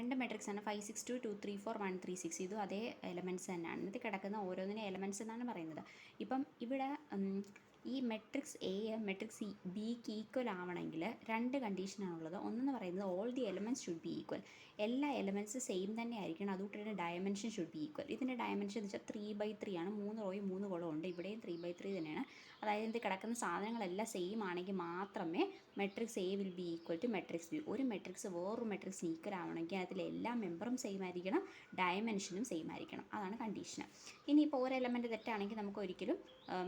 രണ്ട് മെട്രിക്സ് ആണ് 5 6 2 2 3 4 1 3 6. ഇതും അതേ എലമെൻറ്റ്സ് തന്നെയാണ്. ഇത് കിടക്കുന്ന ഓരോന്നിനും എലമെൻറ്റ്സ് എന്നാണ് പറയുന്നത്. ഇപ്പം ഇവിടെ ഈ മെട്രിക്സ് എ മെട്രിക്സ് ബിക്ക് ഈക്വൽ ആവണമെങ്കിൽ രണ്ട് കണ്ടീഷനാണുള്ളത്. ഒന്നെന്ന് പറയുന്നത് all the elements should be equal, എല്ലാ എലമെൻറ്റ്സ് സെയിം തന്നെ ആയിരിക്കണം. അതുകൂട്ട് ഡയമെൻഷൻ ഷുഡ് ബി ഈക്വൽ. ഇതിൻ്റെ ഡയമെൻഷൻ എന്ന് വെച്ചാൽ 3/3 ആണ്. 3 റോയും 3 കോളം ഉണ്ട്. ഇവിടെയും 3/3 തന്നെയാണ്. അതായത് ഇത് കിടക്കുന്ന സാധനങ്ങളെല്ലാം സെയിം ആണെങ്കിൽ മാത്രമേ matrix A will be equal to matrix B. ഒരു മെട്രിക്സ് വേറൊരു മെട്രിക്സിന് ഈക്വൽ ആവണമെങ്കിൽ അതിൽ എല്ലാ മെമ്പറും സെയിം ആയിരിക്കണം, ഡയമെൻഷനും സെയിം ആയിരിക്കണം. അതാണ് കണ്ടീഷൻ. ഇനിയിപ്പോൾ ഒരു എലമെൻറ്റ് തെറ്റാണെങ്കിൽ നമുക്ക് ഒരിക്കലും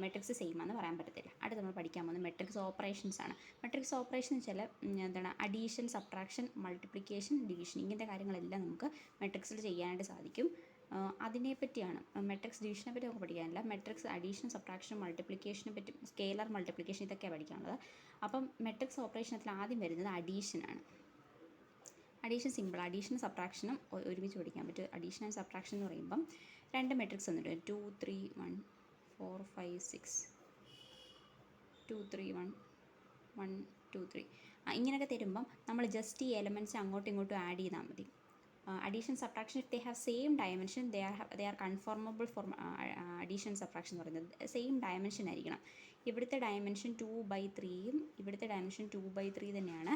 മെട്രിക്സ് സെയിം ആണെന്ന് പറയാൻ പറ്റത്തില്ല. അടുത്ത് നമ്മൾ പഠിക്കാൻ പോകുന്നത് മെട്രിക്സ് ഓപ്പറേഷൻസ് ആണ്. മെട്രിക്സ് ഓപ്പറേഷൻ വെച്ചാൽ എന്താണ്, അഡീഷൻ, സബ്ട്രാക്ഷൻ, മൾട്ടിപ്ലിക്കേഷൻ, ഡിവിഷൻ, ഇങ്ങനത്തെ കാര്യങ്ങളെല്ലാം നമുക്ക് മെട്രിക്സിൽ ചെയ്യാനായിട്ട് സാധിക്കും. അതിനെപ്പറ്റിയാണ്. മെട്രിക്സ് ഡിവിഷനെ പറ്റി നമുക്ക് പഠിക്കാനില്ല. മെട്രിക്സ് അഡീഷൻ, സബ്ട്രാക്ഷൻ, മൾട്ടിപ്ലിക്കേഷനെ പറ്റി, സ്കെയിലർ മൾട്ടിപ്ലിക്കേഷൻ, ഇതൊക്കെയാണ് പഠിക്കാനുള്ളത്. അപ്പം മെട്രിക്സ് ഓപ്പറേഷനത്തിൽ ആദ്യം വരുന്നത് അഡീഷനാണ്. Addition simple. അഡീഷനും സബ്ട്രാക്ഷനും ഒരുമിച്ച് പഠിക്കാൻ പറ്റും. അഡീഷൻ ആൻഡ് സബ്ട്രാക്ഷൻ എന്ന് പറയുമ്പം രണ്ട് മെട്രിക്സ് വന്നിട്ട് 2 3 1 4 5 6 2 3 1 1 2 3 ഇങ്ങനെയൊക്കെ തരുമ്പം നമ്മൾ ജസ്റ്റ് ഈ എലമെൻറ്റ്സ് അങ്ങോട്ടും ഇങ്ങോട്ടും ആഡ് ചെയ്താൽ മതി. Addition subtraction, if they have same dimension they are conformable for addition subtraction എന്ന് പറയുന്നത്. സെയിം ഡയമെൻഷൻ ആയിരിക്കണം. ഇവിടുത്തെ ഡയമെൻഷൻ 2/3യും ഇവിടുത്തെ ഡയമെൻഷൻ 2/3 തന്നെയാണ്.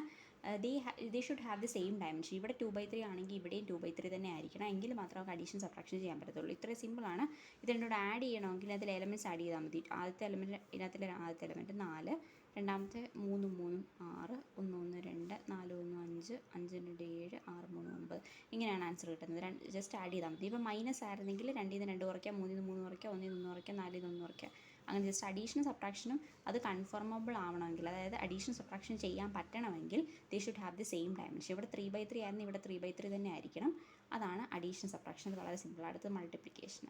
ദേ should have the same dimension. ഇവിടെ 2/3 ആണെങ്കിൽ ഇവിടെയും 2/3 തന്നെ ആയിരിക്കണം. എങ്കിൽ മാത്രമേ നമുക്ക് അഡീഷൻ സബ്ട്രാക്ഷൻ ചെയ്യാൻ പറ്റത്തുള്ളൂ. ഇത്രയും സിമ്പിളാണ്. ഇതിനോട് ആഡ് ചെയ്യണമെങ്കിൽ അതിൽ എലമെൻറ്റ്സ് ആഡ് ചെയ്താൽ മതി. ആദ്യത്തെ എലമെൻറ്റ്, ഇതിനകത്തിലെ ആദ്യത്തെ എലമെൻറ്റ് 4, രണ്ടാമത്തെ 3 3 6, 1 1 2, 4 1 5, 5 2 7, 6 3 9, ഇങ്ങനെയാണ് ആൻസർ കിട്ടുന്നത്. ജസ്റ്റ് ആഡ് ചെയ്താൽ മതി. ഇപ്പോൾ മൈനസ് ആയിരുന്നെങ്കിൽ 2 2 കുറയ്ക്കുക, 3 3 കുറയ്ക്കുക, 1 1 കുറയ്ക്കുക, 4 1 കുറയ്ക്കുക. അങ്ങനെ ജസ്റ്റ് അഡീഷനും സബ്ട്രാക്ഷനും അത് കൺഫോർമബിൾ ആവണമെങ്കിൽ, അതായത് അഡീഷൻ സബ്ട്രാക്ഷൻ ചെയ്യാൻ പറ്റണമെങ്കിൽ they should have the same dimension. ഇവിടെ 3/3 ആയിരുന്നു, ഇവിടെ 3/3 തന്നെ ആയിരിക്കണം. അതാണ് അഡീഷൻ സബ്ട്രാക്ഷൻ. അത് വളരെ സിമ്പിൾ. അടുത്തത് മൾട്ടിപ്ലിക്കേഷൻ.